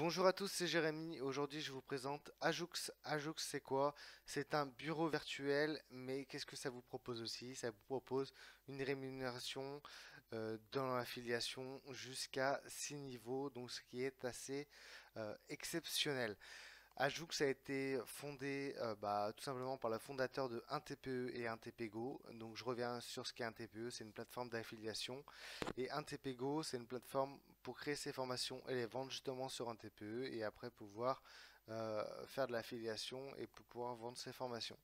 Bonjour à tous, c'est Jérémy. Aujourd'hui, je vous présente Ajoux. Ajoux, c'est quoi? C'est un bureau virtuel, mais qu'est-ce que ça vous propose aussi? Ça vous propose une rémunération dans l'affiliation jusqu'à 6 niveaux, donc ce qui est assez exceptionnel. Ajoux a été fondé tout simplement par le fondateur de 1TPE et 1TPGo. Donc je reviens sur ce qu'est 1TPE, c'est une plateforme d'affiliation. Et 1TPGo, c'est une plateforme pour créer ses formations et les vendre justement sur 1TPE et après pouvoir faire de l'affiliation et pour pouvoir vendre ses formations.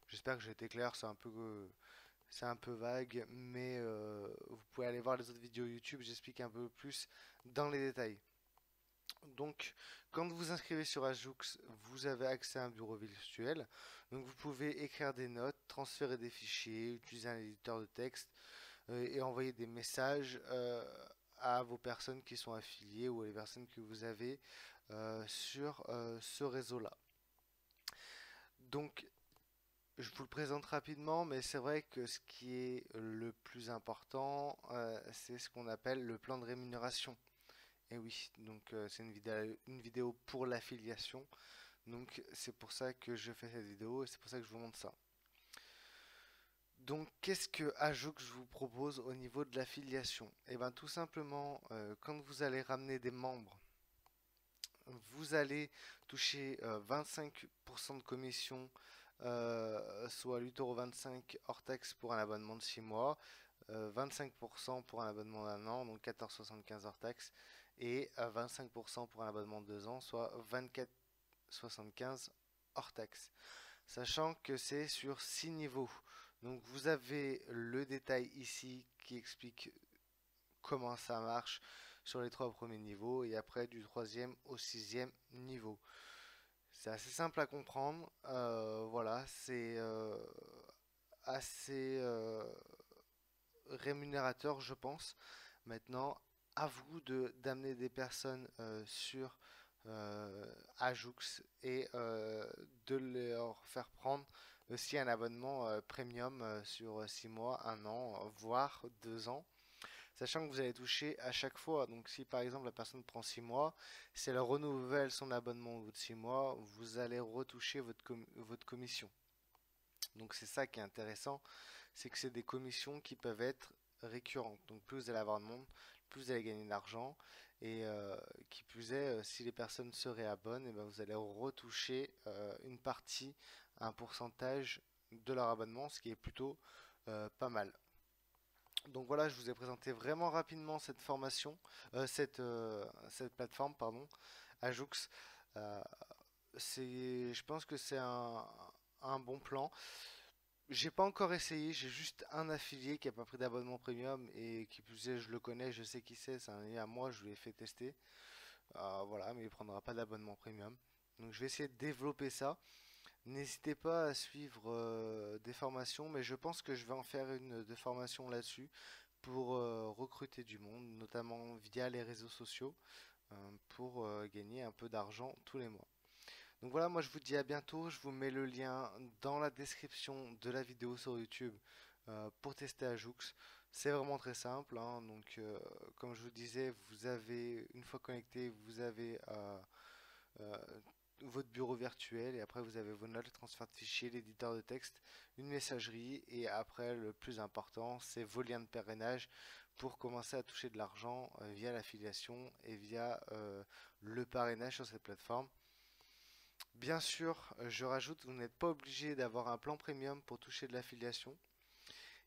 J'espère que j'ai été clair, c'est un peu vague, mais vous pouvez aller voir les autres vidéos YouTube, j'explique un peu plus dans les détails. Donc, quand vous vous inscrivez sur Ajoux, vous avez accès à un bureau virtuel. Donc, vous pouvez écrire des notes, transférer des fichiers, utiliser un éditeur de texte et envoyer des messages à vos personnes qui sont affiliées ou les personnes que vous avez sur ce réseau-là. Donc, je vous le présente rapidement, mais c'est vrai que ce qui est le plus important, c'est ce qu'on appelle le plan de rémunération. Et oui, donc c'est une vidéo pour l'affiliation. Donc c'est pour ça que je fais cette vidéo et c'est pour ça que je vous montre ça. Donc qu'est-ce que Ajoux vous propose au niveau de l'affiliation? Et bien tout simplement, quand vous allez ramener des membres, vous allez toucher 25% de commission, soit 8,25 € hors taxe pour un abonnement de 6 mois, 25% pour un abonnement d'un an, donc 14,75 € hors taxe, et 25% pour un abonnement de 2 ans, soit 24,75 € hors taxe. Sachant que c'est sur 6 niveaux. Donc vous avez le détail ici qui explique comment ça marche sur les 3 premiers niveaux et après du 3e au 6e niveau. C'est assez simple à comprendre. Voilà, c'est assez rémunérateur, je pense. Maintenant, à vous d'amener des personnes sur Ajoux et de leur faire prendre aussi un abonnement premium sur 6 mois, 1 an, voire 2 ans. Sachant que vous allez toucher à chaque fois. Donc si par exemple la personne prend 6 mois, si elle renouvelle son abonnement au bout de 6 mois, vous allez retoucher votre commission. Donc c'est ça qui est intéressant, c'est que c'est des commissions qui peuvent être récurrentes. Donc plus vous allez avoir de monde, plus vous allez gagner d'argent. Et qui plus est, si les personnes se réabonnent, et ben vous allez retoucher une partie, un pourcentage de leur abonnement, ce qui est plutôt pas mal. Donc voilà, je vous ai présenté vraiment rapidement cette formation, cette plateforme, pardon, Ajoux. Euh, je pense que c'est un bon plan. J'ai pas encore essayé, j'ai juste un affilié qui a pas pris d'abonnement premium et qui plus est, je le connais, je sais qui c'est un ami à moi, je lui ai fait tester. Voilà, mais il prendra pas d'abonnement premium. Donc je vais essayer de développer ça. N'hésitez pas à suivre des formations, mais je pense que je vais en faire une de formation là-dessus pour recruter du monde, notamment via les réseaux sociaux, pour gagner un peu d'argent tous les mois. Donc voilà, moi je vous dis à bientôt, je vous mets le lien dans la description de la vidéo sur YouTube pour tester Ajoux. C'est vraiment très simple, hein. Donc comme je vous disais, vous avez, une fois connecté, vous avez euh, votre bureau virtuel et après vous avez vos notes, le transfert de fichiers, l'éditeur de texte, une messagerie et après le plus important c'est vos liens de parrainage pour commencer à toucher de l'argent via l'affiliation et via le parrainage sur cette plateforme. Bien sûr, je rajoute, vous n'êtes pas obligé d'avoir un plan premium pour toucher de l'affiliation.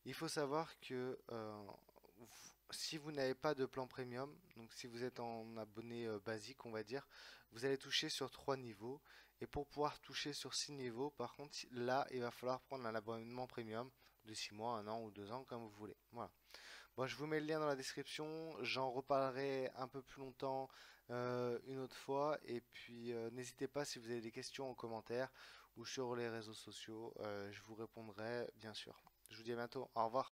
Il faut savoir que si vous n'avez pas de plan premium, donc si vous êtes en abonné basique, on va dire, vous allez toucher sur 3 niveaux. Et pour pouvoir toucher sur 6 niveaux, par contre, là, il va falloir prendre un abonnement premium de 6 mois, 1 an ou 2 ans, comme vous voulez. Voilà. Bon, je vous mets le lien dans la description. J'en reparlerai un peu plus longtemps une autre fois. Et puis, n'hésitez pas si vous avez des questions en commentaire ou sur les réseaux sociaux. Je vous répondrai, bien sûr. Je vous dis à bientôt. Au revoir.